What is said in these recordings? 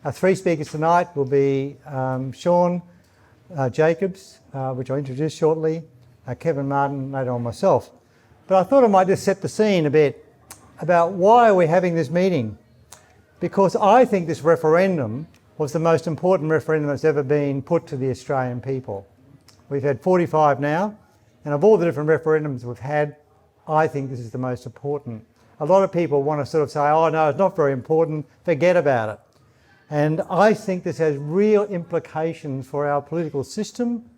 Our three speakers tonight will be Sean Jacobs, which I'll introduce shortly, Kevin Martin, later on myself. But I thought I might just set the scene a bit about why are we having this meeting. Because I think this referendum was the most important referendum that's ever been put to the Australian people. We've had 45 now, and of all the different referendums we've had, I think this is the most important. A lot of people want to sort of say, oh no, it's not very important, forget about it. And I think this has real implications for our political system,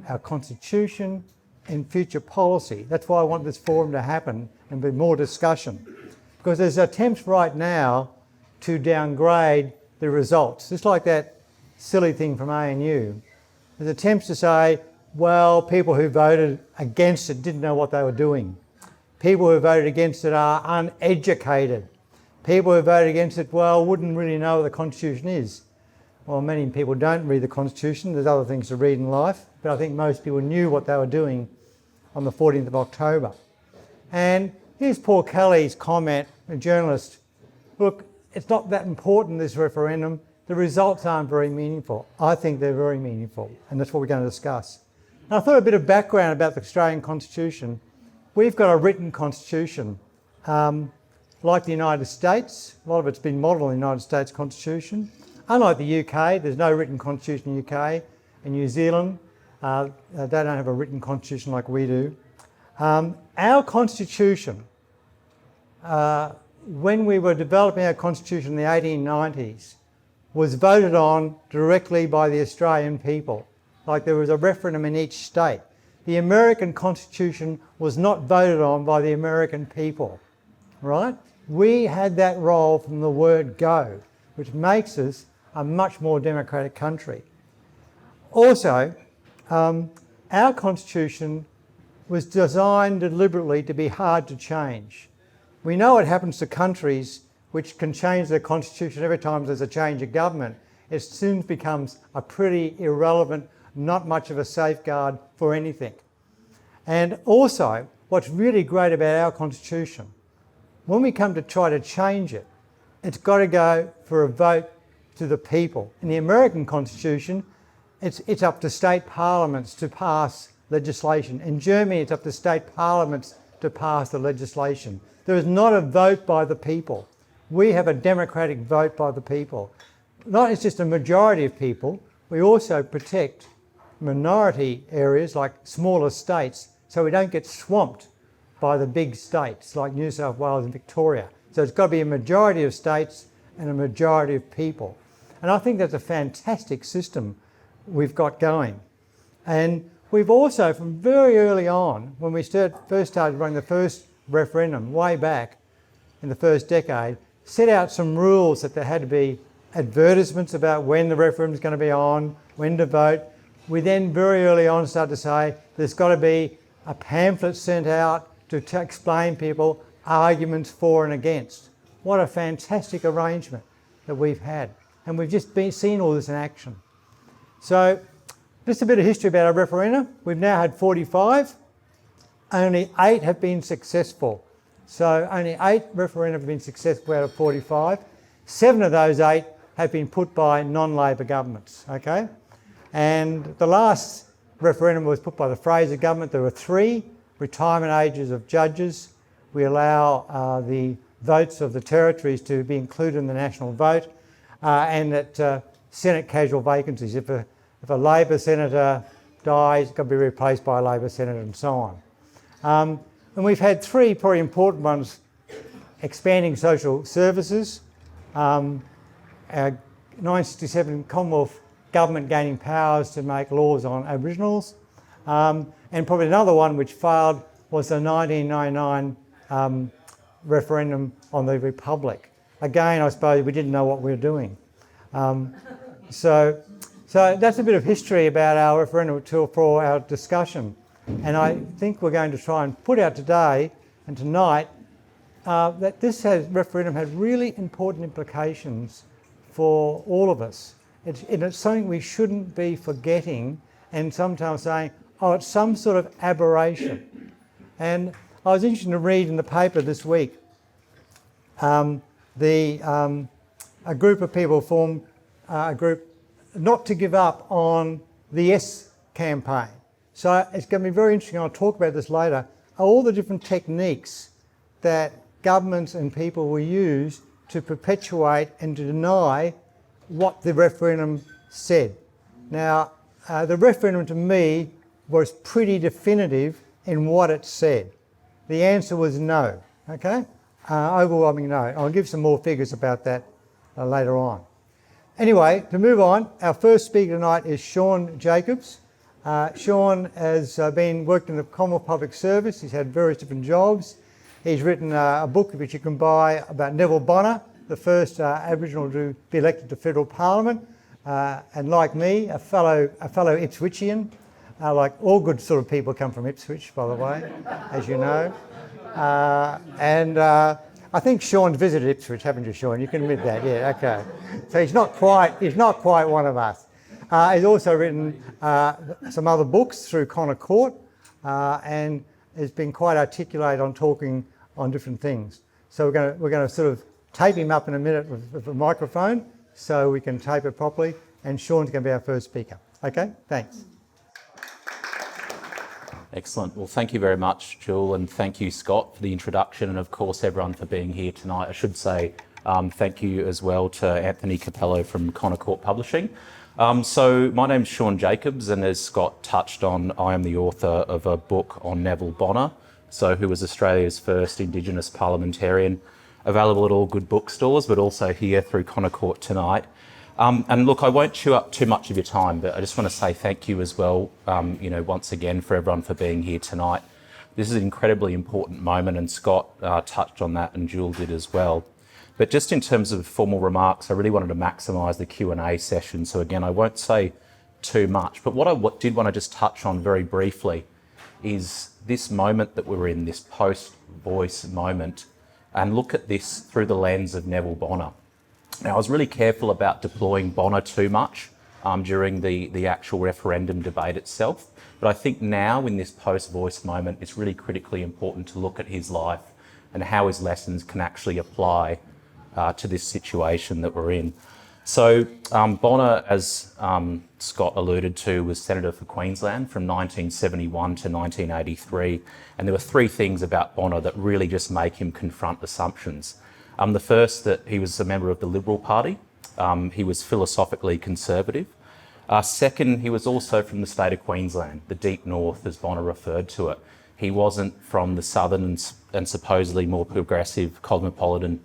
our constitution, and future policy. That's why I want this forum to happen and be more discussion. Because there's attempts right now to downgrade the results. Just like that silly thing from ANU. There's attempts to say, well, people who voted against it didn't know what they were doing. People who voted against it are uneducated. People who voted against it, well, wouldn't really know what the Constitution is. Well, many people don't read the Constitution. There's other things to read in life. But I think most people knew what they were doing on the 14th of October. And here's Paul Kelly's comment, a journalist. Look, it's not that important, this referendum. The results aren't very meaningful. I think they're very meaningful, and that's what we're going to discuss. And I thought a bit of background about the Australian Constitution. We've got a written constitution. Like the United States, a lot of it's been modelled on the United States Constitution. Unlike the UK, there's no written constitution in the UK. In New Zealand, they don't have a written constitution like we do. Our constitution, when we were developing our constitution in the 1890s, was voted on directly by the Australian people. Like there was a referendum in each state. The American Constitution was not voted on by the American people, right? We had that role from the word go, which makes us a much more democratic country. Also, our Constitution was designed deliberately to be hard to change. We know what happens to countries which can change their constitution every time there's a change of government. It soon becomes a pretty irrelevant, not much of a safeguard for anything. And also, what's really great about our constitution, when we come to try to change it, it's got to go for a vote to the people. In the American Constitution, it's up to state parliaments to pass legislation. In Germany, it's up to state parliaments to pass the legislation. There is not a vote by the people. We have a democratic vote by the people. Not it's just a majority of people, we also protect minority areas like smaller states so we don't get swamped by the big states like New South Wales and Victoria. So it's got to be a majority of states and a majority of people. And I think that's a fantastic system we've got going. And we've also, from very early on, when we first started running the first referendum, way back in the first decade, set out some rules that there had to be advertisements about when the referendum is going to be on, when to vote. We then very early on started to say there's got to be a pamphlet sent out to explain people arguments for and against. What a fantastic arrangement that we've had. And we've just seen all this in action. So just a bit of history about our referenda. We've now had 45. Only 8 have been successful. So only 8 referenda have been successful out of 45. 7 of those 8 have been put by non-Labor governments, okay? And the last referendum was put by the Fraser government. There were 3 retirement ages of judges. We allow the votes of the territories to be included in the national vote, and that Senate casual vacancies. If a Labor senator dies, it's got to be replaced by a Labor senator and so on. And we've had 3 pretty important ones: expanding social services, 1967 Commonwealth government gaining powers to make laws on Aboriginals, and probably another one which failed was the 1999 referendum on the Republic. Again, I suppose we didn't know what we were doing. So that's a bit of history about our referendum for our discussion. And I think we're going to try and put out today and tonight that this referendum has really important implications for all of us. It's something we shouldn't be forgetting and sometimes saying, oh, it's some sort of aberration. And I was interested to read in the paper this week, a group of people formed a group not to give up on the Yes campaign. So it's going to be very interesting, I'll talk about this later, all the different techniques that governments and people will use to perpetuate and to deny what the referendum said. Now, the referendum to me was pretty definitive in what it said. The answer was no, okay? Overwhelming no. I'll give some more figures about that later on. Anyway, to move on, our first speaker tonight is Sean Jacobs. Sean has worked in the Commonwealth Public Service. He's had various different jobs. He's written a book which you can buy about Neville Bonner, the first Aboriginal to be elected to federal parliament, and like me, a fellow Ipswichian. Like all good sort of people come from Ipswich, by the way, as you know. I think Sean's visited Ipswich, haven't you, Sean? You can admit that, yeah, okay. So he's not quite one of us. He's also written some other books through Connor Court and has been quite articulate on talking on different things. So we're going to sort of tape him up in a minute with a microphone so we can tape it properly, and Sean's going to be our first speaker. Okay, thanks. Excellent. Well, thank you very much, Jewel, and thank you, Scott, for the introduction, and of course everyone for being here tonight. I should say thank you as well to Anthony Capello from Connor Court Publishing. So my name's Sean Jacobs, and as Scott touched on, I am the author of a book on Neville Bonner, who was Australia's first Indigenous parliamentarian, available at all good bookstores, but also here through Connor Court tonight. And look, I won't chew up too much of your time, but I just want to say thank you as well, once again, for everyone for being here tonight. This is an incredibly important moment, and Scott touched on that, and Jewel did as well. But just in terms of formal remarks, I really wanted to maximise the Q&A session. So again, I won't say too much, but what I did want to just touch on very briefly is this moment that we're in, this post-voice moment, and look at this through the lens of Neville Bonner. Now, I was really careful about deploying Bonner too much during the actual referendum debate itself, but I think now in this post-voice moment, it's really critically important to look at his life and how his lessons can actually apply to this situation that we're in. So Bonner, as Scott alluded to, was Senator for Queensland from 1971 to 1983, and there were three things about Bonner that really just make him confront assumptions. The first, that he was a member of the Liberal Party. He was philosophically conservative. Second, he was also from the state of Queensland, the deep north, as Bonner referred to it. He wasn't from the southern and supposedly more progressive cosmopolitan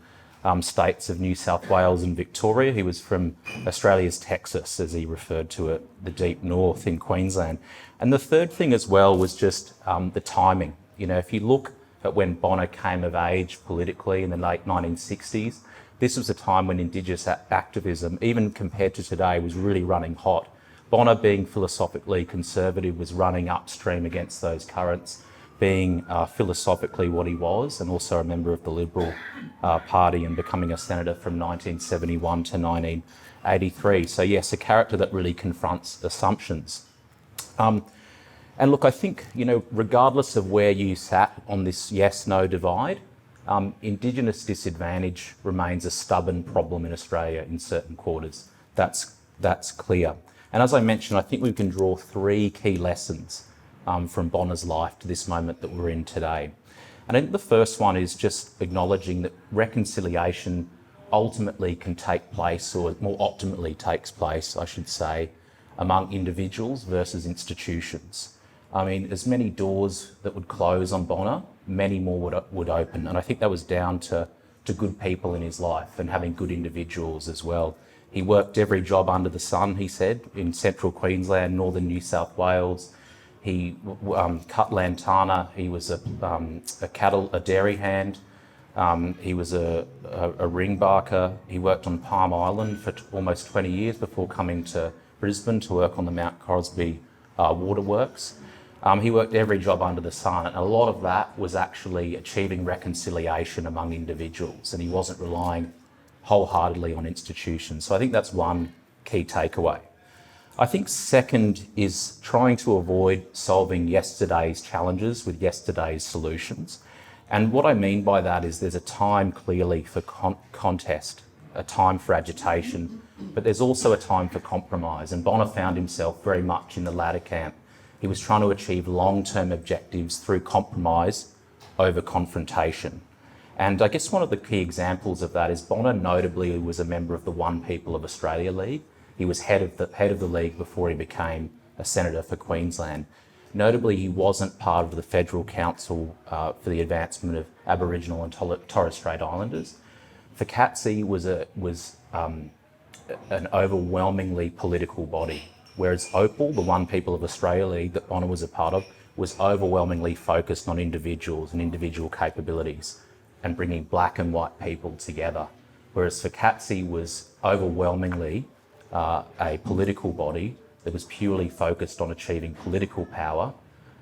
states of New South Wales and Victoria. He was from Australia's Texas, as he referred to it, the deep north in Queensland. And the third thing as well was just the timing. If you look at when Bonner came of age politically in the late 1960s, this was a time when Indigenous activism, even compared to today, was really running hot. Bonner, being philosophically conservative, was running upstream against those currents, being philosophically what he was, and also a member of the Liberal Party, and becoming a senator from 1971 to 1983. So yes, a character that really confronts assumptions. And look, I think, regardless of where you sat on this yes-no divide, Indigenous disadvantage remains a stubborn problem in Australia in certain quarters. That's clear. And as I mentioned, I think we can draw three key lessons from Bonner's life to this moment that we're in today. And I think the first one is just acknowledging that reconciliation ultimately can take place, or more optimally takes place, I should say, among individuals versus institutions. I mean, as many doors that would close on Bonner, many more would open. And I think that was down to good people in his life and having good individuals as well. He worked every job under the sun, he said, in central Queensland, northern New South Wales. He cut lantana. He was a dairy hand. He was a ring barker. He worked on Palm Island for almost 20 years before coming to Brisbane to work on the Mount Crosby waterworks. He worked every job under the sun, and a lot of that was actually achieving reconciliation among individuals, and he wasn't relying wholeheartedly on institutions. So I think that's one key takeaway. I think second is trying to avoid solving yesterday's challenges with yesterday's solutions. And what I mean by that is there's a time clearly for contest a time for agitation, but there's also a time for compromise. And Bonner found himself very much in the latter camp. He was trying to achieve long-term objectives through compromise over confrontation. And I guess one of the key examples of that is Bonner notably was a member of the One People of Australia League. He was head of the league before he became a senator for Queensland. Notably, he wasn't part of the Federal Council for the Advancement of Aboriginal and Torres Strait Islanders. FCATSI was an overwhelmingly political body, whereas OPAL, the One People of Australia League that Bonner was a part of, was overwhelmingly focused on individuals and individual capabilities and bringing black and white people together, whereas FCATSI was overwhelmingly a political body that was purely focused on achieving political power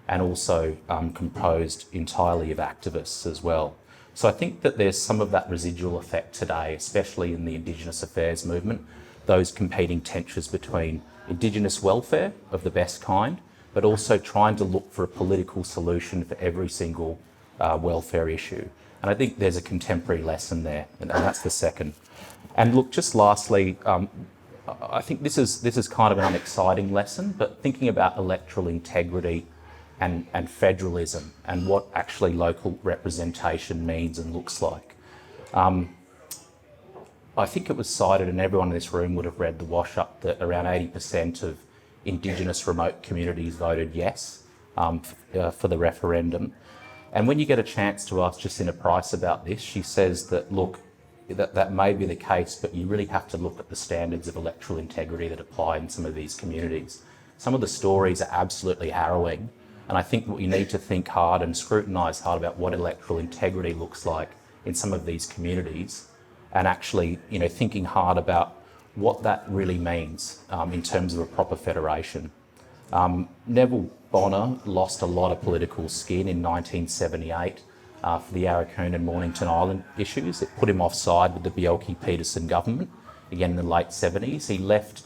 and also composed entirely of activists as well. So I think that there's some of that residual effect today, especially in the Indigenous affairs movement, those competing tensions between Indigenous welfare of the best kind, but also trying to look for a political solution for every single welfare issue. And I think there's a contemporary lesson there, and that's the second. And look, just lastly, I think this is kind of an unexciting lesson, but thinking about electoral integrity and federalism and what actually local representation means and looks like. I think it was cited, and everyone in this room would have read the wash-up, that around 80% of Indigenous remote communities voted yes for the referendum. And when you get a chance to ask Jacinta Price about this, she says that, look, that may be the case, but you really have to look at the standards of electoral integrity that apply in some of these communities. Some of the stories are absolutely harrowing, and I think what you need to think hard and scrutinise hard about what electoral integrity looks like in some of these communities, and actually, thinking hard about what that really means in terms of a proper federation. Neville Bonner lost a lot of political skin in 1978 for the Arakoon and Mornington Island issues. It put him offside with the Bjelke-Petersen government, again in the late 70s. He left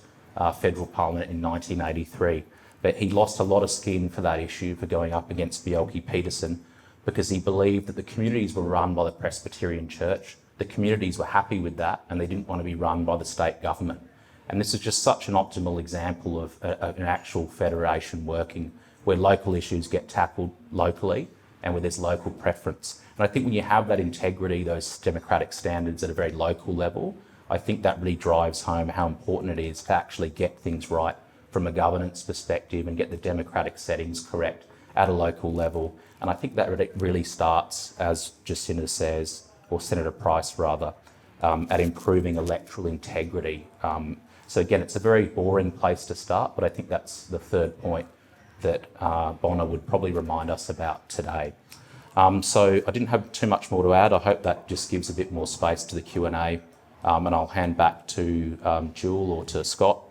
federal parliament in 1983, but he lost a lot of skin for that issue, for going up against Bjelke-Petersen, because he believed that the communities were run by the Presbyterian Church. The communities were happy with that, and they didn't want to be run by the state government. And this is just such an optimal example of an actual federation working, where local issues get tackled locally and where there's local preference. And I think when you have that integrity, those democratic standards at a very local level, I think that really drives home how important it is to actually get things right from a governance perspective and get the democratic settings correct at a local level. And I think that really starts, as Jacinta says, or Senator Price rather, at improving electoral integrity. So again, it's a very boring place to start, but I think that's the third point that Bonner would probably remind us about today. So I didn't have too much more to add. I hope that just gives a bit more space to the Q&A, and I'll hand back to Jewel or to Scott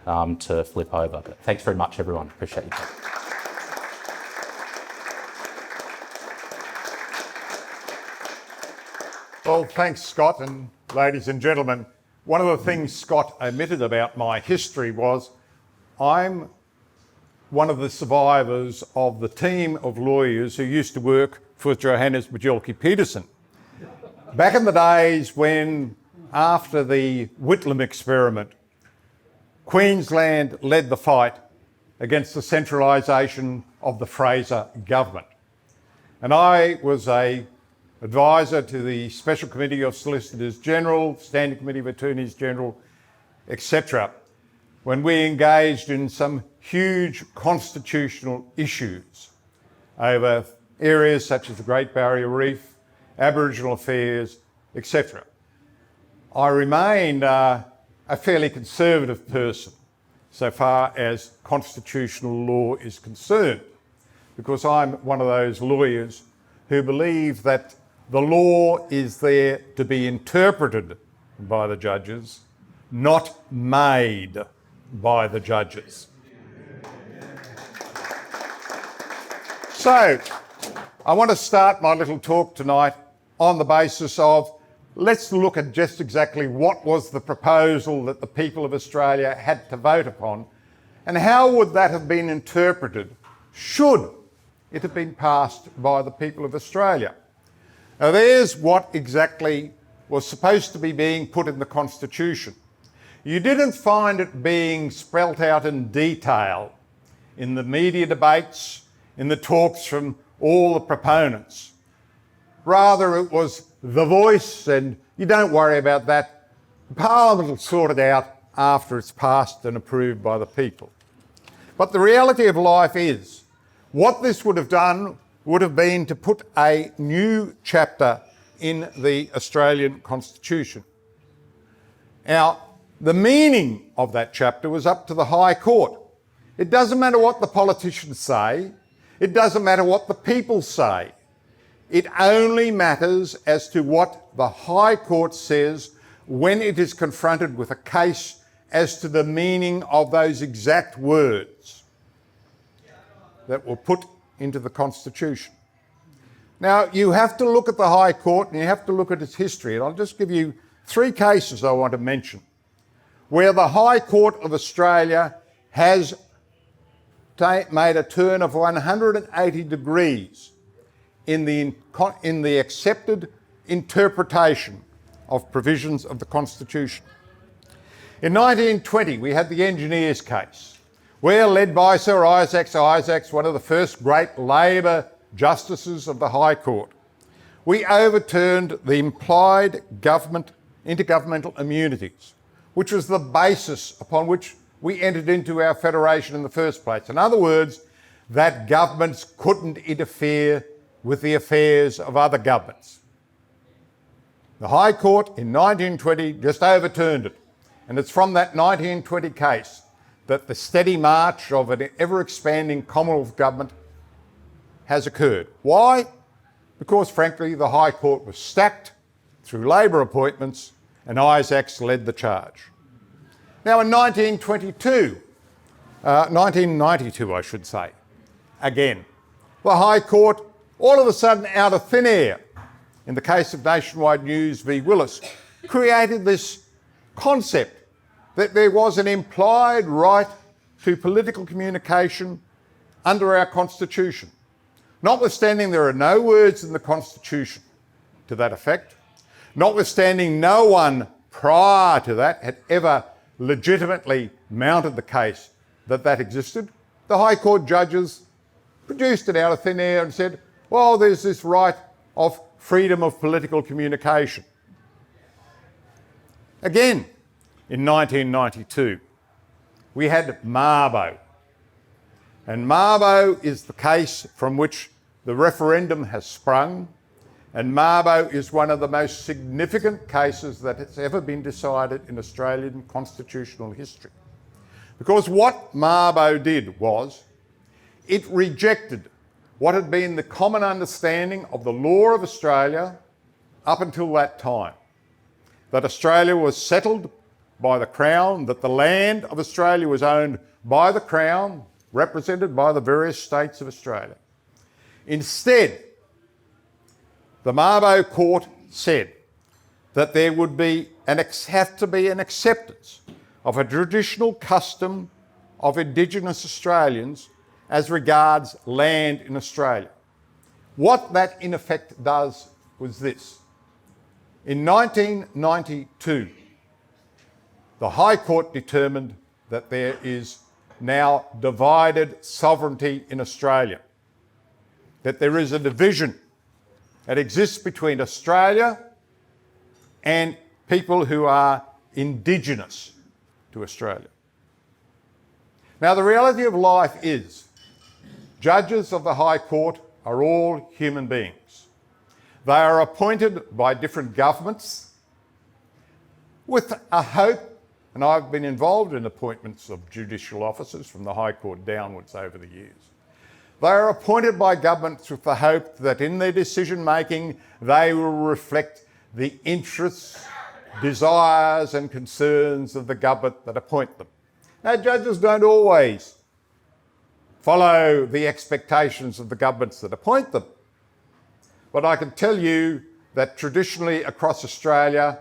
to flip over. But thanks very much, everyone. Appreciate your time. Well, thanks, Scott, and ladies and gentlemen. One of the things Scott omitted about my history was I'm one of the survivors of the team of lawyers who used to work for Johannes Bjelke-Petersen. Back in the days when, after the Whitlam experiment, Queensland led the fight against the centralisation of the Fraser government. And I was an advisor to the Special Committee of Solicitors General, Standing Committee of Attorneys General, etc., when we engaged in some huge constitutional issues over areas such as the Great Barrier Reef, Aboriginal affairs, etc. I remain a fairly conservative person so far as constitutional law is concerned, because I'm one of those lawyers who believe that the law is there to be interpreted by the judges, not made by the judges. So, I want to start my little talk tonight on the basis of, let's look at just exactly what was the proposal that the people of Australia had to vote upon, and how would that have been interpreted should it have been passed by the people of Australia. Now there's what exactly was supposed to be being put in the Constitution, you didn't find it being spelt out in detail in the media debates, in the talks from all the proponents. Rather, it was the voice, and you don't worry about that. Parliament will sort it out after it's passed and approved by the people. But the reality of life is, what this would have done would have been to put a new chapter in the Australian Constitution. Now, the meaning of that chapter was up to the High Court. It doesn't matter what the politicians say. It doesn't matter what the people say. It only matters as to what the High Court says when it is confronted with a case as to the meaning of those exact words that were put into the Constitution. Now, you have to look at the High Court and you have to look at its history, and I'll just give you 3 cases I want to mention where the High Court of Australia has made a turn of 180 degrees in the accepted interpretation of provisions of the Constitution. In 1920, we had the engineers case, where, led by Sir Isaac Isaacs, one of the first great Labor justices of the High Court, we overturned the implied intergovernmental immunities, which was the basis upon which we entered into our federation in the first place. In other words, that governments couldn't interfere with the affairs of other governments. The High Court in 1920 just overturned it, and it's from that 1920 case that the steady march of an ever-expanding Commonwealth government has occurred. Why? Because, frankly, the High Court was stacked through Labor appointments and Isaacs led the charge. Now, in 1992, I should say, again, the High Court, all of a sudden out of thin air, in the case of Nationwide News v Willis, created this concept that there was an implied right to political communication under our Constitution. Notwithstanding there are no words in the Constitution to that effect, notwithstanding no one prior to that had ever legitimately mounted the case that existed, the High Court judges produced it out of thin air and said, well, there's this right of freedom of political communication. Again, in 1992, we had Mabo. And Mabo is the case from which the referendum has sprung, and Mabo is one of the most significant cases that has ever been decided in Australian constitutional history. Because what Mabo did was, it rejected what had been the common understanding of the law of Australia up until that time, that Australia was settled by the Crown, that the land of Australia was owned by the Crown, represented by the various states of Australia. Instead, the Mabo Court said that there would have to be an acceptance of a traditional custom of Indigenous Australians as regards land in Australia. What that in effect does was this. In 1992, the High Court determined that there is now divided sovereignty in Australia, that there is a division that exists between Australia and people who are Indigenous to Australia. Now, the reality of life is judges of the High Court are all human beings. They are appointed by different governments with a hope, and I've been involved in appointments of judicial officers from the High Court downwards over the years. They are appointed by governments with the hope that in their decision making they will reflect the interests, desires and concerns of the government that appoint them. Now, judges don't always follow the expectations of the governments that appoint them, but I can tell you that traditionally across Australia,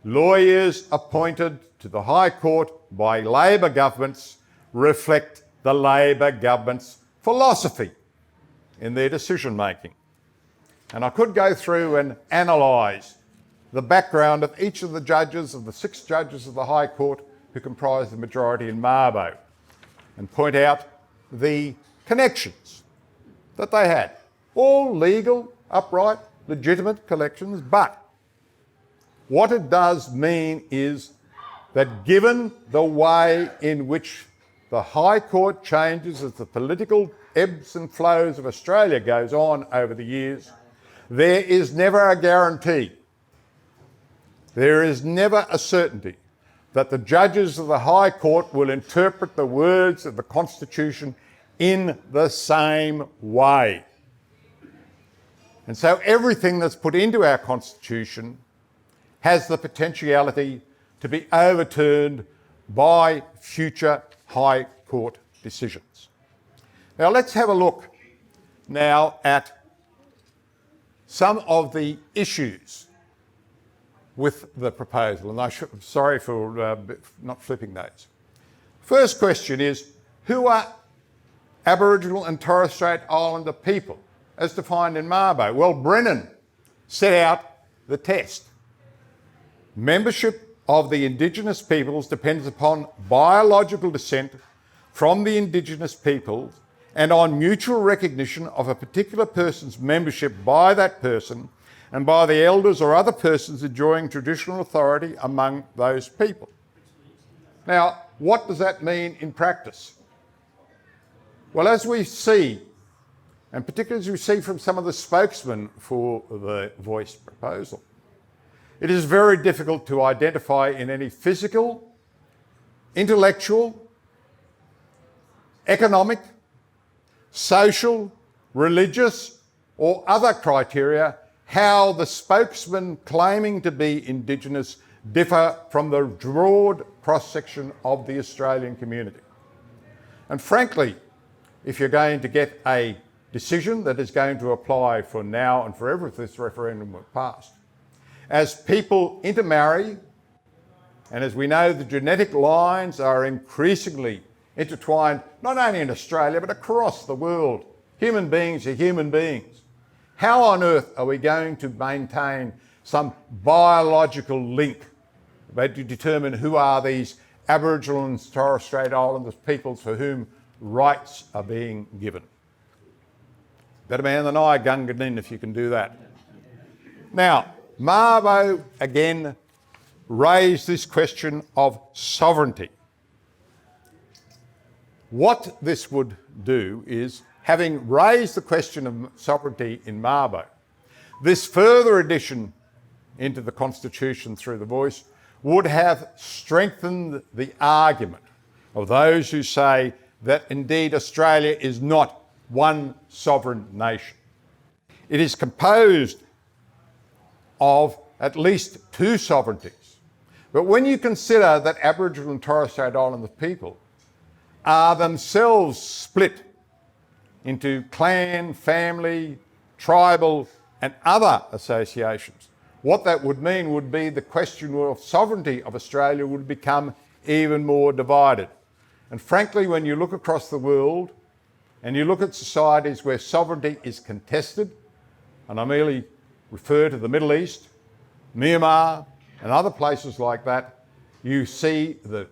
lawyers appointed to the High Court by Labor governments reflect the Labor government's philosophy in their decision making. And I could go through and analyse the background of each of the judges, of the 6 judges of the High Court who comprise the majority in Mabo, and point out the connections that they had. All legal, upright, legitimate connections, but what it does mean is that given the way in which the High Court changes as the political ebbs and flows of Australia goes on over the years, there is never a guarantee, there is never a certainty that the judges of the High Court will interpret the words of the Constitution in the same way. And so everything that's put into our Constitution has the potentiality to be overturned by future High Court decisions. Now let's have a look now at some of the issues with the proposal, and I'm sorry for not flipping those. First question is, who are Aboriginal and Torres Strait Islander people, as defined in Mabo? Well, Brennan set out the test. Membership of the Indigenous peoples depends upon biological descent from the Indigenous peoples and on mutual recognition of a particular person's membership by that person and by the elders or other persons enjoying traditional authority among those people. Now, what does that mean in practice? Well, as we see, and particularly as we see from some of the spokesmen for the Voice proposal, it is very difficult to identify in any physical, intellectual, economic, social, religious, or other criteria how the spokesmen claiming to be Indigenous differ from the broad cross-section of the Australian community. And frankly, if you're going to get a decision that is going to apply for now and forever if this referendum were passed, as people intermarry, and as we know the genetic lines are increasingly intertwined, not only in Australia but across the world, human beings are human beings. How on earth are we going to maintain some biological link to determine who are these Aboriginal and Torres Strait Islander peoples for whom rights are being given? Better man than I, Gunga Din, if you can do that. Now, Mabo again raised this question of sovereignty. What this would do is, having raised the question of sovereignty in Mabo, this further addition into the Constitution through the Voice would have strengthened the argument of those who say that indeed Australia is not one sovereign nation. It is composed of at least 2 sovereignties. But when you consider that Aboriginal and Torres Strait Islander people are themselves split into clan, family, tribal and other associations, what that would mean would be the question of sovereignty of Australia would become even more divided. And frankly, when you look across the world and you look at societies where sovereignty is contested, and I merely refer to the Middle East, Myanmar and other places like that, you see the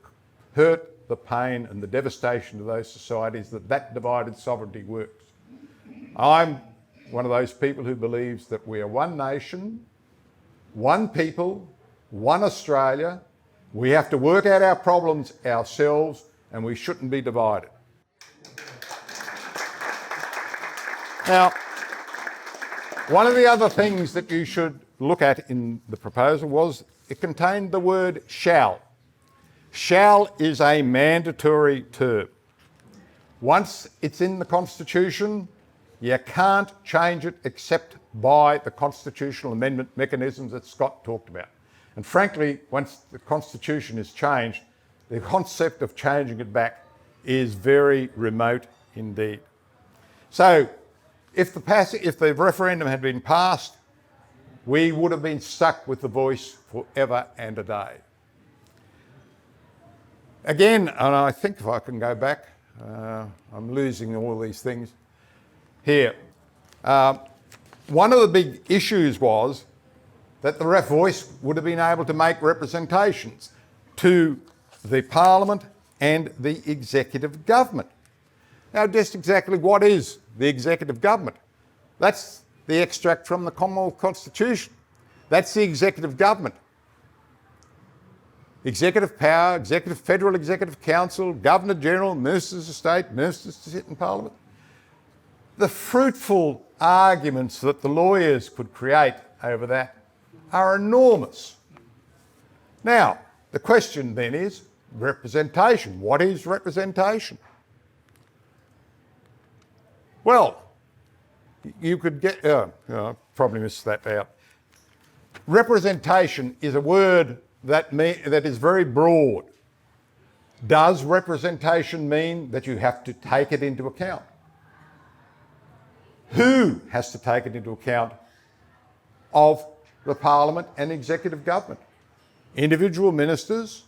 hurt, the pain and the devastation to those societies that divided sovereignty works. I'm one of those people who believes that we are one nation, one people, one Australia. We have to work out our problems ourselves and we shouldn't be divided. Now, one of the other things that you should look at in the proposal was it contained the word shall. Shall is a mandatory term. Once it's in the Constitution, you can't change it except by the constitutional amendment mechanisms that Scott talked about. And frankly, once the Constitution is changed, the concept of changing it back is very remote indeed. So if the referendum had been passed, we would have been stuck with the Voice forever and a day. Again, and I think if I can go back, I'm losing all these things here. One of the big issues was that the voice would have been able to make representations to the Parliament and the executive government. Now, just exactly what is the executive government? That's the extract from the Commonwealth Constitution. That's the executive government. Executive power, executive federal executive council, governor general, ministers of state, ministers to sit in Parliament. The fruitful arguments that the lawyers could create over that are enormous. Now, the question then is representation. What is representation? Well, you could get, probably missed that out. Representation is a word that is very broad. Does representation mean that you have to take it into account? Who has to take it into account of the Parliament and executive government? Individual ministers,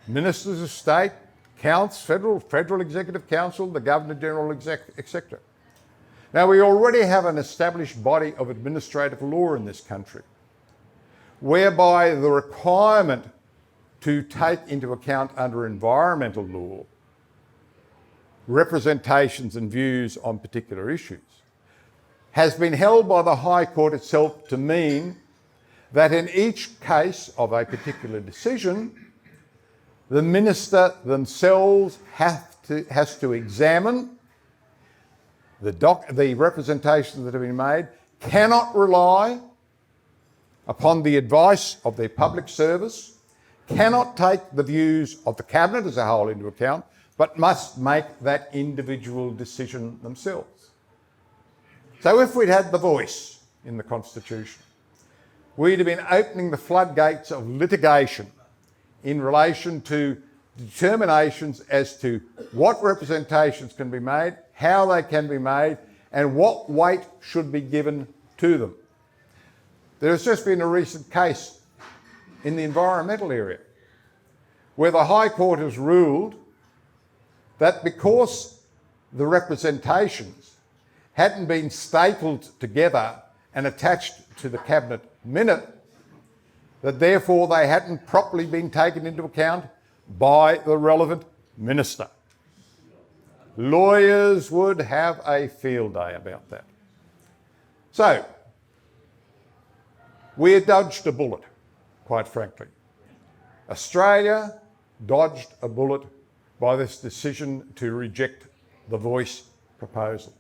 ministers of state, federal executive council, the governor general, etc. Now, we already have an established body of administrative law in this country, whereby the requirement to take into account under environmental law representations and views on particular issues has been held by the High Court itself to mean that in each case of a particular decision, the minister themselves has to examine the representations that have been made, cannot rely upon the advice of their public service, cannot take the views of the Cabinet as a whole into account, but must make that individual decision themselves. So if we'd had the voice in the Constitution, we'd have been opening the floodgates of litigation in relation to determinations as to what representations can be made, how they can be made, and what weight should be given to them. There has just been a recent case in the environmental area where the High Court has ruled that because the representations hadn't been stapled together and attached to the Cabinet minute, that therefore they hadn't properly been taken into account by the relevant minister. Lawyers would have a field day about that. So, we dodged a bullet, quite frankly. Australia dodged a bullet by this decision to reject the voice proposal.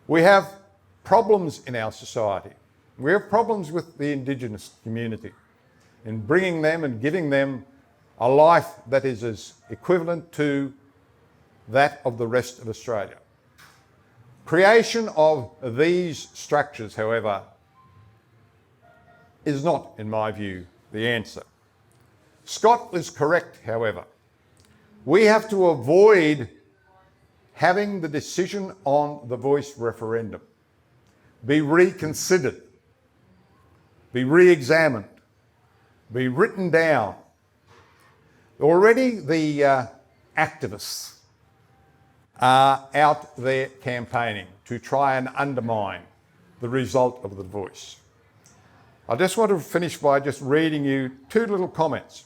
We have problems in our society. We have problems with the Indigenous community in bringing them and giving them a life that is as equivalent to that of the rest of Australia. Creation of these structures, however, is not, in my view, the answer. Scott is correct, however. We have to avoid having the decision on the voice referendum be reconsidered, be re-examined, be written down. Already the activists are out there campaigning to try and undermine the result of the voice. I just want to finish by just reading you two little comments.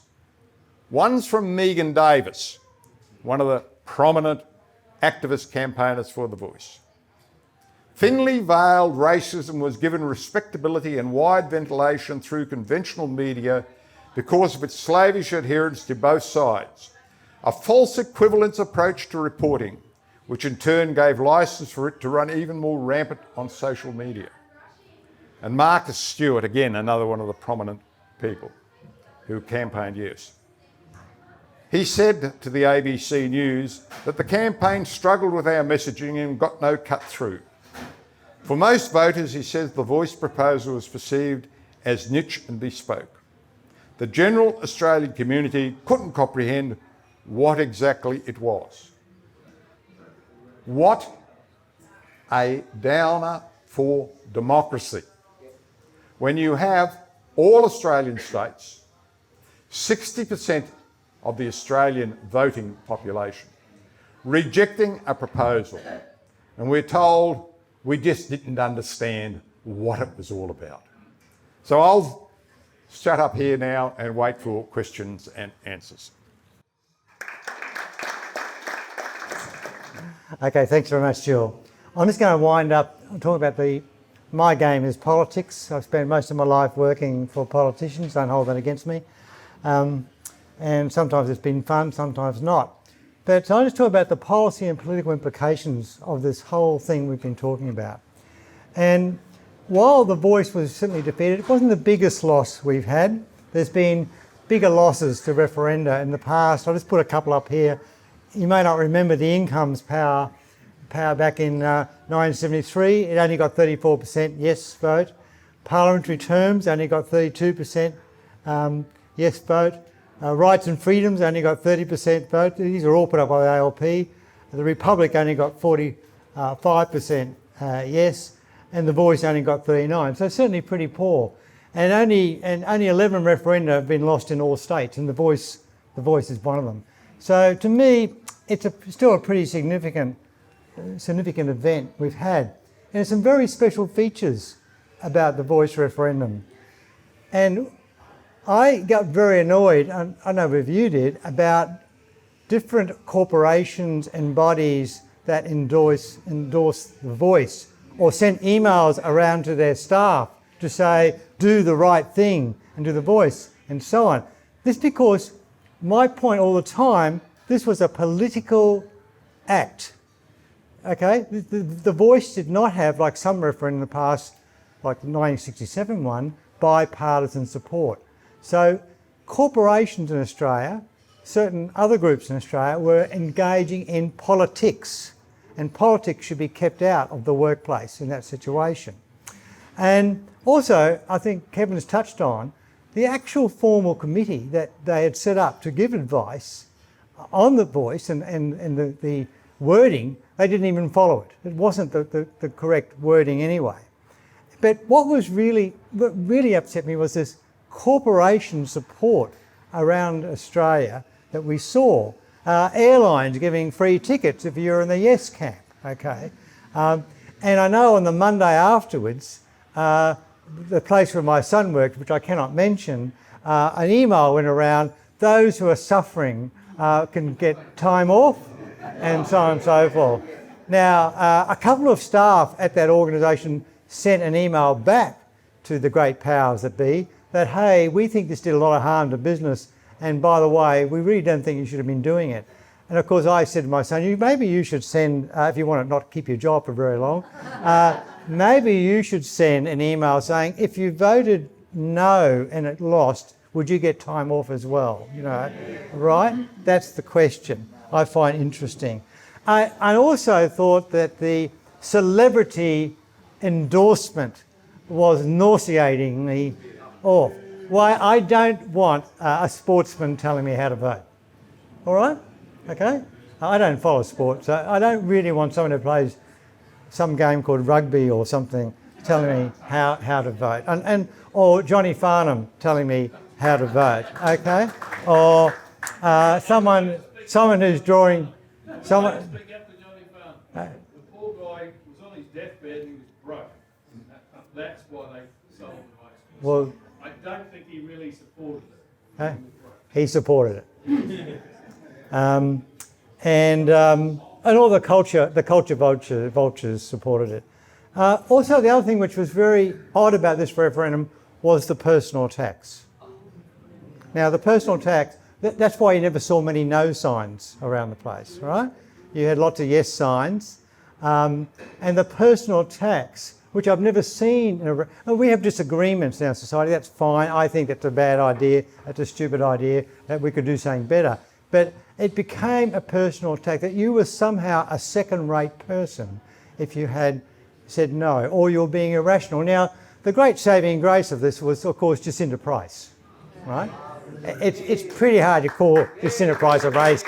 One's from Megan Davis, one of the prominent activist campaigners for the voice. Thinly veiled racism was given respectability and wide ventilation through conventional media because of its slavish adherence to both sides. A false equivalence approach to reporting, which in turn gave licence for it to run even more rampant on social media. And Marcus Stewart, again, another one of the prominent people who campaigned yes. He said to the ABC News that the campaign struggled with our messaging and got no cut through. For most voters, he says, the voice proposal was perceived as niche and bespoke. The general Australian community couldn't comprehend what exactly it was. What a downer for democracy. When you have all Australian states, 60% of the Australian voting population rejecting a proposal, and we're told we just didn't understand what it was all about. So I'll shut up here now and wait for questions and answers. Okay, thanks very much, Jill. I'm just going to wind up talking about my game is politics. I've spent most of my life working for politicians, don't hold that against me. And sometimes it's been fun, sometimes not. But so I just talk about the policy and political implications of this whole thing we've been talking about. And while the Voice was certainly defeated, it wasn't the biggest loss we've had. There's been bigger losses to referenda in the past. I'll just put a couple up here. You may not remember the incomes power back in 1973. It only got 34% yes vote. Parliamentary terms only got 32% yes vote. Rights and freedoms only got 30% vote. These are all put up by the ALP. The Republic only got 45% yes, and the Voice only got 39%. So certainly pretty poor. And only 11 referenda have been lost in all states, and the Voice is one of them. So to me, it's still a pretty significant event we've had. And there's some very special features about the Voice referendum. And I got very annoyed, and I know if you did, about different corporations and bodies that endorse the Voice or sent emails around to their staff to say, do the right thing and do the Voice and so on. This because my point all the time, this was a political act. Okay, the Voice did not have, like some referendum in the past, like the 1967 one, bipartisan support. So corporations in Australia, certain other groups in Australia were engaging in politics, and politics should be kept out of the workplace in that situation. And also, I think Kevin's touched on, the actual formal committee that they had set up to give advice on the Voice and the wording, they didn't even follow it. It wasn't the correct wording anyway. But what really upset me was this corporation support around Australia that we saw. Airlines giving free tickets if you're in the yes camp, okay? And I know on the Monday afterwards, the place where my son worked, which I cannot mention, an email went around, those who are suffering can get time off, and so on and so forth. Now, a couple of staff at that organisation sent an email back to the great powers that be that, hey, we think this did a lot of harm to business, and by the way, we really don't think you should have been doing it. And of course I said to my son, maybe you should send, if you want to not keep your job for very long, maybe you should send an email saying, if you voted no and it lost, would you get time off as well? You know, right? That's the question I find interesting. I also thought that the celebrity endorsement was nauseatingly off. Why, I don't want a sportsman telling me how to vote. All right? Okay? I don't follow sport, so I don't really want someone who plays some game called rugby or something telling me how to vote. Or Johnny Farnham telling me how to vote, okay? Or someone who's drawing... Someone. Speak up to Johnny Farnham. The poor guy was on his deathbed and he was broke. That's why they sold the race. Well, I don't think he really supported it. He supported it. And all the culture vultures supported it. Also, the other thing which was very odd about this referendum was the personal tax. Now, the personal tax, that's why you never saw many no signs around the place, right? You had lots of yes signs. And the personal tax, which I've never seen, we have disagreements in our society, that's fine. I think that's a bad idea, that's a stupid idea, that we could do something better. But it became a personal tax, that you were somehow a second-rate person if you had said no, or you're being irrational. Now, the great saving grace of this was, of course, Jacinta Price, right? It's pretty hard to call Jacinta Price a racist.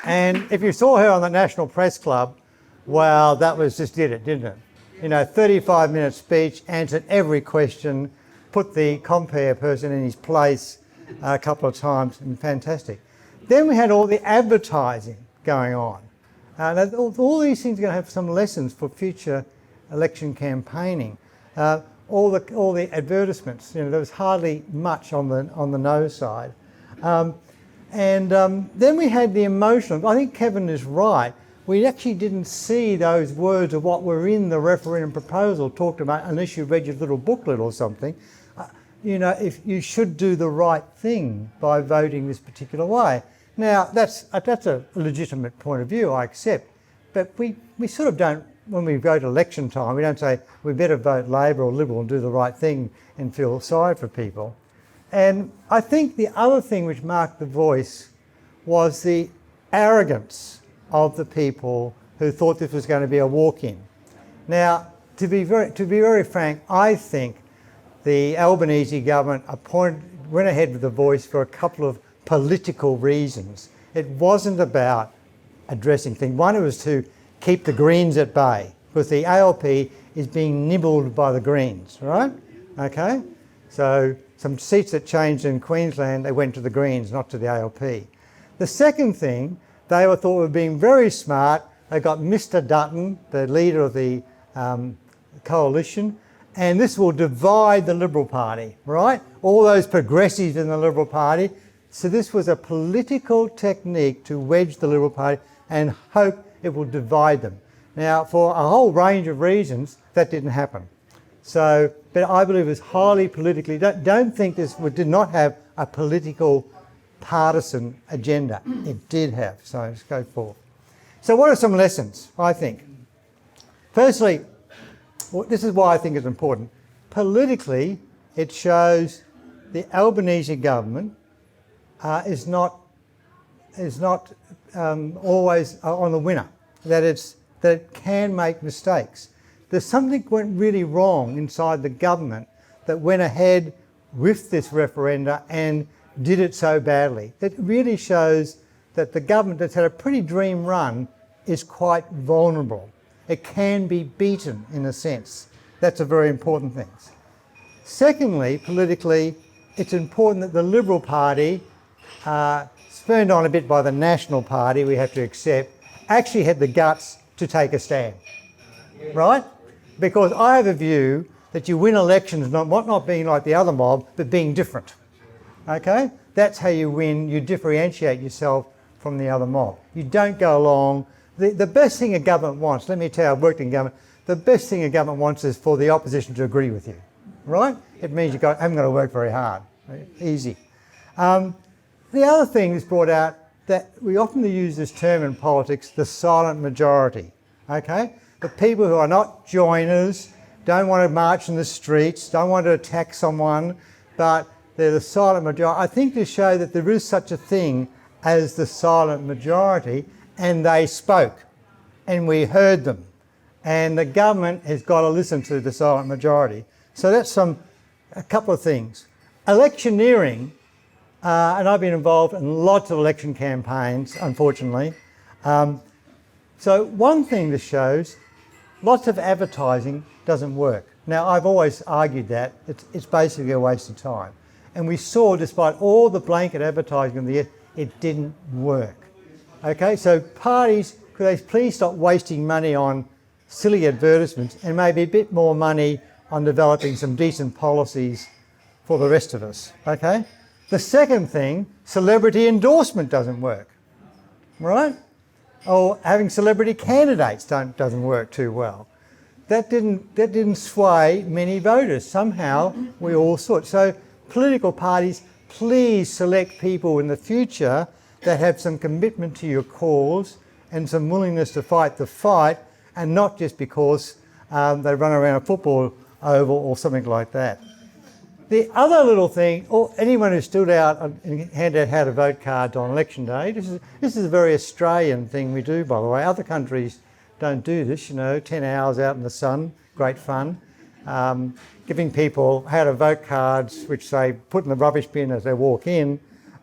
And if you saw her on the National Press Club, well, that was just it, didn't it? You know, 35-minute speech, answered every question, put the compare person in his place a couple of times, and fantastic. Then we had all the advertising going on. All these things are going to have some lessons for future election campaigning. All the advertisements, there was hardly much on the no side. Then we had the emotional. I think Kevin is right. We actually didn't see those words of what were in the referendum proposal talked about unless you read your little booklet or something. If you should do the right thing by voting this particular way. Now, that's a legitimate point of view, I accept. But we sort of don't, when we go to election time, we don't say we better vote Labor or Liberal and do the right thing and feel sorry for people. And I think the other thing which marked the voice was the arrogance of the people who thought this was going to be a walk-in. Now, to be very frank, I think the Albanese government went ahead with the voice for a couple of political reasons. It wasn't about addressing things. One, it was to keep the Greens at bay, because the ALP is being nibbled by the Greens, right? Okay? So some seats that changed in Queensland, they went to the Greens, not to the ALP. The second thing, they were thought of being very smart. They got Mr. Dutton, the leader of the coalition, and this will divide the Liberal Party, right? All those progressives in the Liberal Party. So this was a political technique to wedge the Liberal Party and hope it will divide them. Now, for a whole range of reasons, that didn't happen. So, but I believe it was highly politically, don't think this did not have a political partisan agenda. It did have, so let's go forward. So what are some lessons, I think? Firstly, this is why I think it's important. Politically, it shows the Albanese government is not always on the winner, that it can make mistakes. There's something went really wrong inside the government that went ahead with this referenda and did it so badly. It really shows that the government that's had a pretty dream run is quite vulnerable. It can be beaten in a sense. That's a very important thing. Secondly, politically, it's important that the Liberal Party, spurned on a bit by the National Party, we have to accept, actually had the guts to take a stand, right? Because I have a view that you win elections not being like the other mob, but being different, okay? That's how you win, you differentiate yourself from the other mob. You don't go along. The best thing a government wants, let me tell you, I've worked in government, the best thing a government wants is for the opposition to agree with you, right? It means you haven't got to work very hard, easy. The other thing is brought out that we often use this term in politics, the silent majority, okay? The people who are not joiners, don't want to march in the streets, don't want to attack someone, but they're the silent majority. I think to show that there is such a thing as the silent majority, and they spoke, and we heard them. And the government has got to listen to the silent majority. So that's a couple of things. Electioneering, and I've been involved in lots of election campaigns, unfortunately. So one thing this shows, lots of advertising doesn't work. Now, I've always argued that it's basically a waste of time. And we saw, despite all the blanket advertising of the year, it didn't work. Okay, so parties, could they please stop wasting money on silly advertisements and maybe a bit more money on developing some decent policies for the rest of us, okay? The second thing, celebrity endorsement doesn't work, right? Or having celebrity candidates doesn't work too well. That didn't sway many voters. Somehow we all saw it. So political parties, please select people in the future that have some commitment to your cause and some willingness to fight the fight, and not just because they run around a football oval or something like that. The other little thing, or anyone who stood out and handed out how to vote cards on election day, this is a very Australian thing we do, by the way. Other countries don't do this, 10 hours out in the sun, great fun. Giving people how to vote cards, which they put in the rubbish bin as they walk in.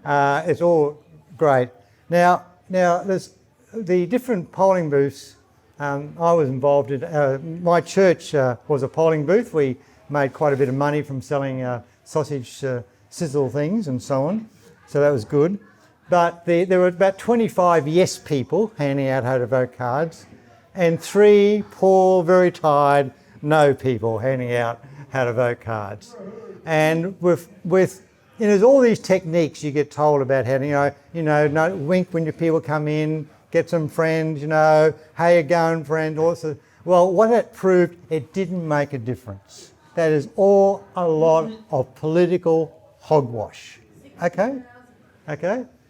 It's all great. Now there's the different polling booths. I was involved in, my church was a polling booth. We made quite a bit of money from selling sausage sizzle things and so on. So that was good. but there were about 25 yes people handing out how to vote cards, and 3 poor, very tired no people handing out how to vote cards. And with there's all these techniques you get told about how to, no, wink when your people come in, get some friends, how you going, friend? Also, well, what that proved, it didn't make a difference. That is all a lot of political hogwash. Okay?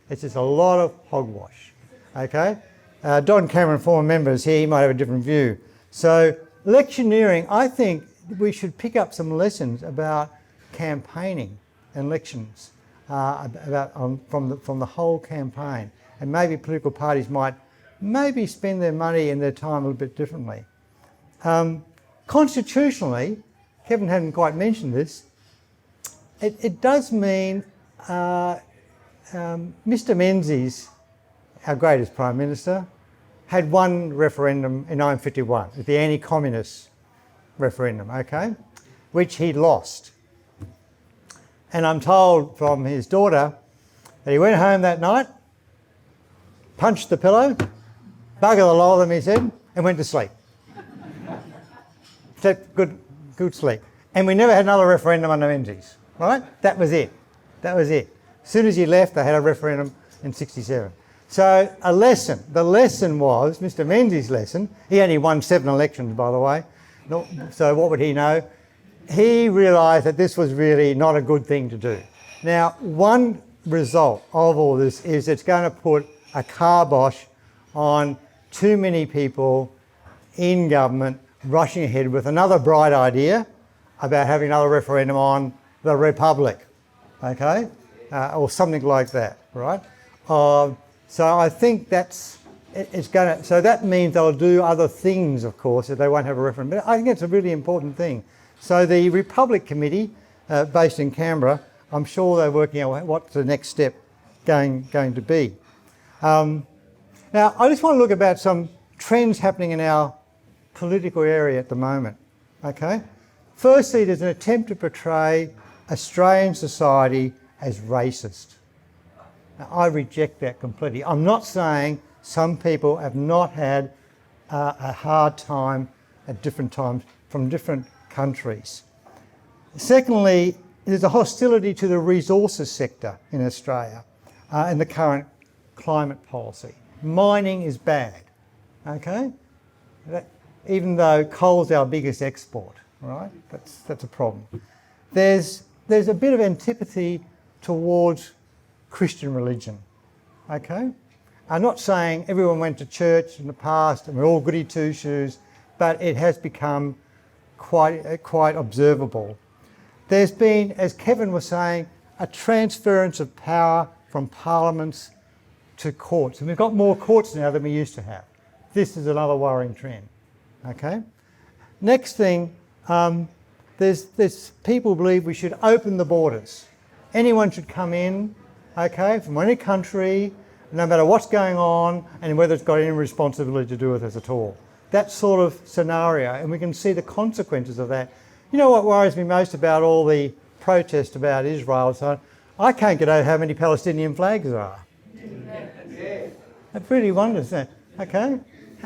It's just a lot of hogwash. Okay? Don Cameron, former member, is here. He might have a different view. So electioneering, I think we should pick up some lessons about campaigning and elections, from the whole campaign. And maybe political parties might maybe spend their money and their time a little bit differently. Constitutionally, Kevin hadn't quite mentioned this, it does mean Mr Menzies, our greatest Prime Minister, had one referendum in 1951, the anti-communist referendum, okay, which he lost. And I'm told from his daughter that he went home that night, punched the pillow, bugger the lot of them, he said, and went to sleep. Good sleep. And we never had another referendum under Menzies, right? That was it. As soon as he left, they had a referendum in 67. So the lesson was, Mr Menzies' lesson, he only won 7 elections, by the way, so what would he know? He realised that this was really not a good thing to do. Now, one result of all this is it's going to put a kibosh on too many people in government rushing ahead with another bright idea about having another referendum on the Republic, okay? Or something like that, right? So I think so that means they'll do other things, of course, if they won't have a referendum. But I think it's a really important thing. So the Republic Committee, based in Canberra, I'm sure they're working out what's the next step going to be. Now, I just want to look about some trends happening in our political area at the moment, okay? Firstly, there's an attempt to portray Australian society as racist. Now, I reject that completely. I'm not saying some people have not had a hard time at different times from different countries. Secondly, there's a hostility to the resources sector in Australia in the current climate policy. Mining is bad, okay? Even though coal's our biggest export, right? That's a problem. There's a bit of antipathy towards Christian religion, okay? I'm not saying everyone went to church in the past and we're all goody two-shoes, but it has become quite observable. There's been, as Kevin was saying, a transference of power from parliaments to courts. And we've got more courts now than we used to have. This is another worrying trend, okay? Next thing, there's people believe we should open the borders. Anyone should come in, okay, from any country, no matter what's going on and whether it's got any responsibility to do with us at all. That sort of scenario, and we can see the consequences of that. You know what worries me most about all the protests about Israel? So I can't get over how many Palestinian flags there are. It really wonders that. Okay,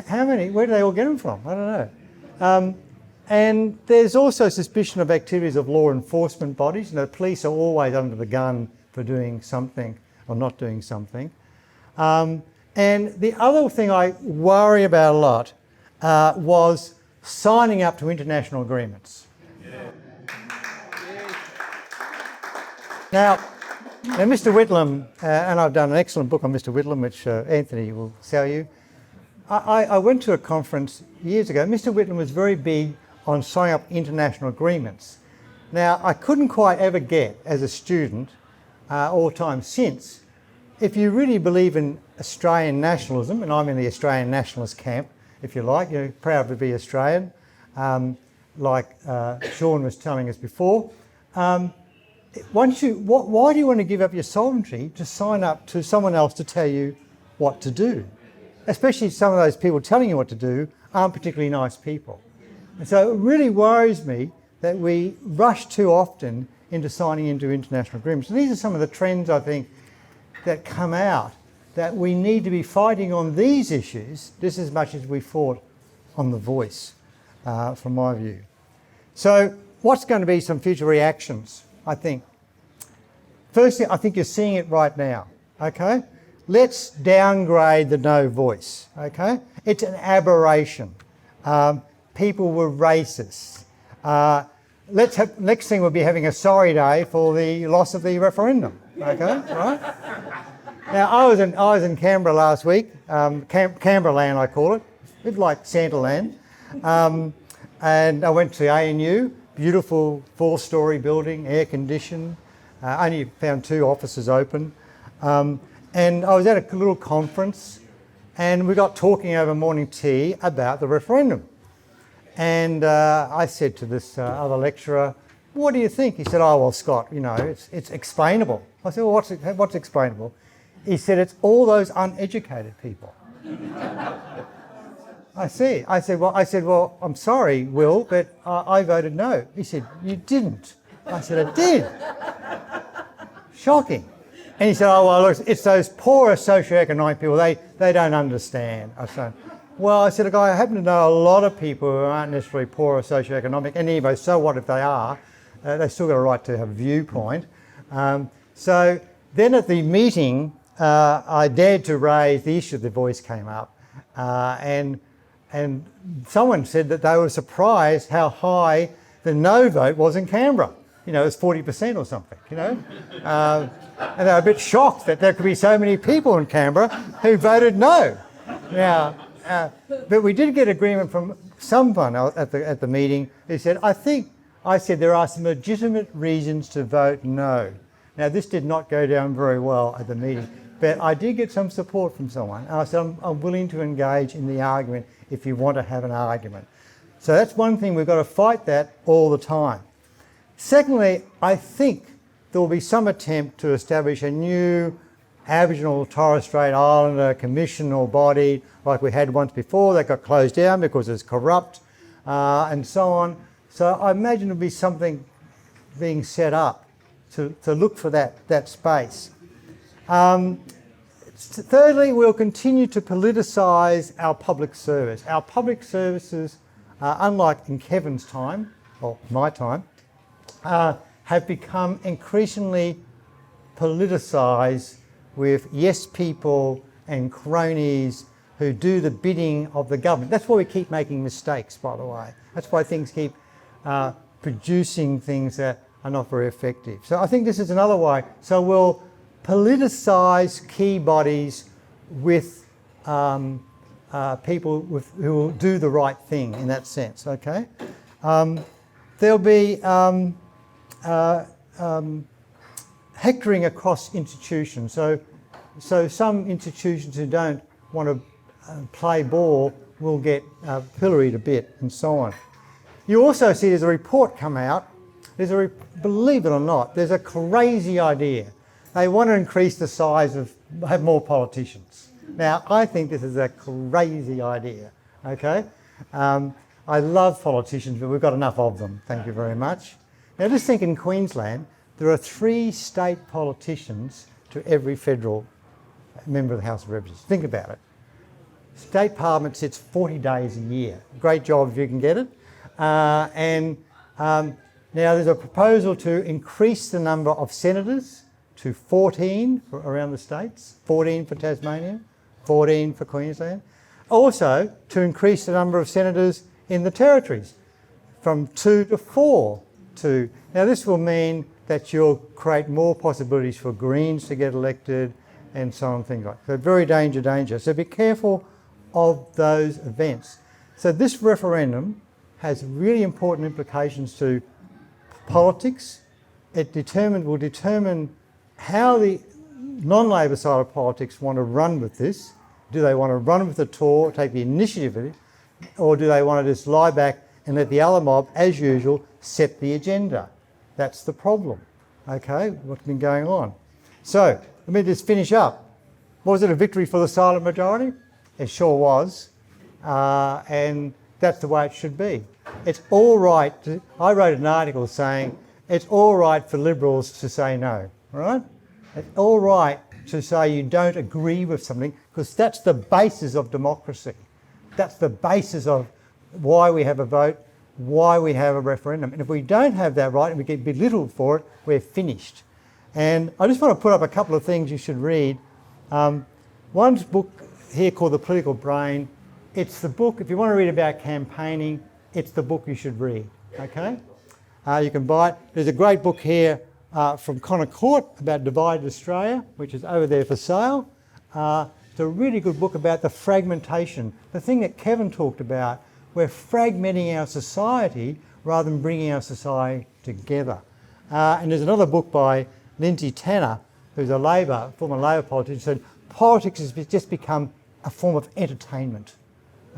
how many? Where do they all get them from? I don't know. And there's also suspicion of activities of law enforcement bodies. The police are always under the gun for doing something or not doing something. And the other thing I worry about a lot was signing up to international agreements. Now, Mr Whitlam, and I've done an excellent book on Mr Whitlam, which Anthony will sell you. I went to a conference years ago. Mr Whitlam was very big on signing up international agreements. Now, I couldn't quite ever get, as a student, all time since, if you really believe in Australian nationalism, and I'm in the Australian nationalist camp, if you like, you're proud to be Australian, like Sean was telling us before. Why do you want to give up your sovereignty to sign up to someone else to tell you what to do? Especially some of those people telling you what to do aren't particularly nice people. And so it really worries me that we rush too often into signing into international agreements. And these are some of the trends, I think, that come out that we need to be fighting on these issues just as much as we fought on the voice, from my view. So what's going to be some future reactions, I think? Firstly, I think you're seeing it right now, okay? Let's downgrade the no voice, okay? It's an aberration. People were racist. Next thing we'll be having a sorry day for the loss of the referendum, okay, right? Now, I was in Canberra last week, Canberra land I call it, a bit like Santa land, and I went to ANU, beautiful 4-storey building, air conditioned, only found 2 offices open, and I was at a little conference and we got talking over morning tea about the referendum. And I said to this other lecturer, what do you think? He said, oh, well, Scott, you know, it's explainable. I said, well, what's explainable? He said, it's all those uneducated people. I see. I said, well, I'm sorry, Will, but I voted no. He said, you didn't. I said, I did. Shocking. And he said, oh, well, look, it's those poorer socioeconomic people. They don't understand. I said, well, I said, look, I happen to know a lot of people who aren't necessarily poor or socioeconomic, and anyway, so what if they are? They've still got a right to have a viewpoint. So then at the meeting, I dared to raise the issue. The voice came up, and someone said that they were surprised how high the no vote was in Canberra. You know, it was 40% or something, you know. And they were a bit shocked that there could be so many people in Canberra who voted no. Now, but we did get agreement from someone at the meeting who said, I said there are some legitimate reasons to vote no. Now, this did not go down very well at the meeting, but I did get some support from someone. And I said, I'm willing to engage in the argument if you want to have an argument. So that's one thing, we've got to fight that all the time. Secondly, I think there will be some attempt to establish a new Aboriginal Torres Strait Islander commission or body like we had once before that got closed down because it's corrupt and so on. So I imagine there'll be something being set up to look for that space. Thirdly, we'll continue to politicise our public service. Our public services, unlike in Kevin's time, or my time, have become increasingly politicised with yes people and cronies who do the bidding of the government. That's why we keep making mistakes, by the way. That's why things keep producing things that are not very effective. So I think this is another way. So we'll politicise key bodies with people who will do the right thing in that sense, okay? There'll be hectoring across institutions. So some institutions who don't want to play ball will get pilloried a bit and so on. You also see there's a report come out. Believe it or not, there's a crazy idea. They want to increase the size have more politicians. Now, I think this is a crazy idea, okay? I love politicians, but we've got enough of them, thank you very much. Now, just think in Queensland, there are 3 state politicians to every federal member of the House of Representatives. Think about it. State Parliament sits 40 days a year. Great job if you can get it. Now there's a proposal to increase the number of senators to 14 around the states, 14 for Tasmania, 14 for Queensland. Also to increase the number of senators in the territories from 2 to 4. Now this will mean that you'll create more possibilities for Greens to get elected and so on, things like that. So very danger. So be careful of those events. So this referendum has really important implications to politics. It will determine how the non-Labor side of politics want to run with this. Do they want to run with the tour, take the initiative of it, or do they want to just lie back and let the other mob, as usual, set the agenda? That's the problem, okay, what's been going on. So, let me just finish up. Was it a victory for the silent majority? It sure was, and that's the way it should be. It's all right I wrote an article saying it's all right for Liberals to say no, right? It's all right to say you don't agree with something, because that's the basis of democracy. That's the basis of why we have a vote, why we have a referendum. And if we don't have that right and we get belittled for it, we're finished. And I just want to put up a couple of things you should read. One's book here called The Political Brain. It's the book, if you want to read about campaigning, it's the book you should read, okay? You can buy it. There's a great book here from Connor Court about Divided Australia, which is over there for sale. It's a really good book about the fragmentation, the thing that Kevin talked about. We're fragmenting our society rather than bringing our society together. And there's another book by Lindsay Tanner, who's a former Labor politician, said politics has just become a form of entertainment.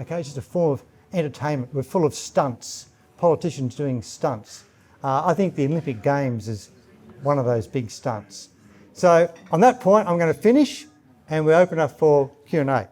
Okay, it's just a form of entertainment. We're full of stunts, politicians doing stunts. I think the Olympic Games is one of those big stunts. So on that point, I'm going to finish and we open up for Q&A.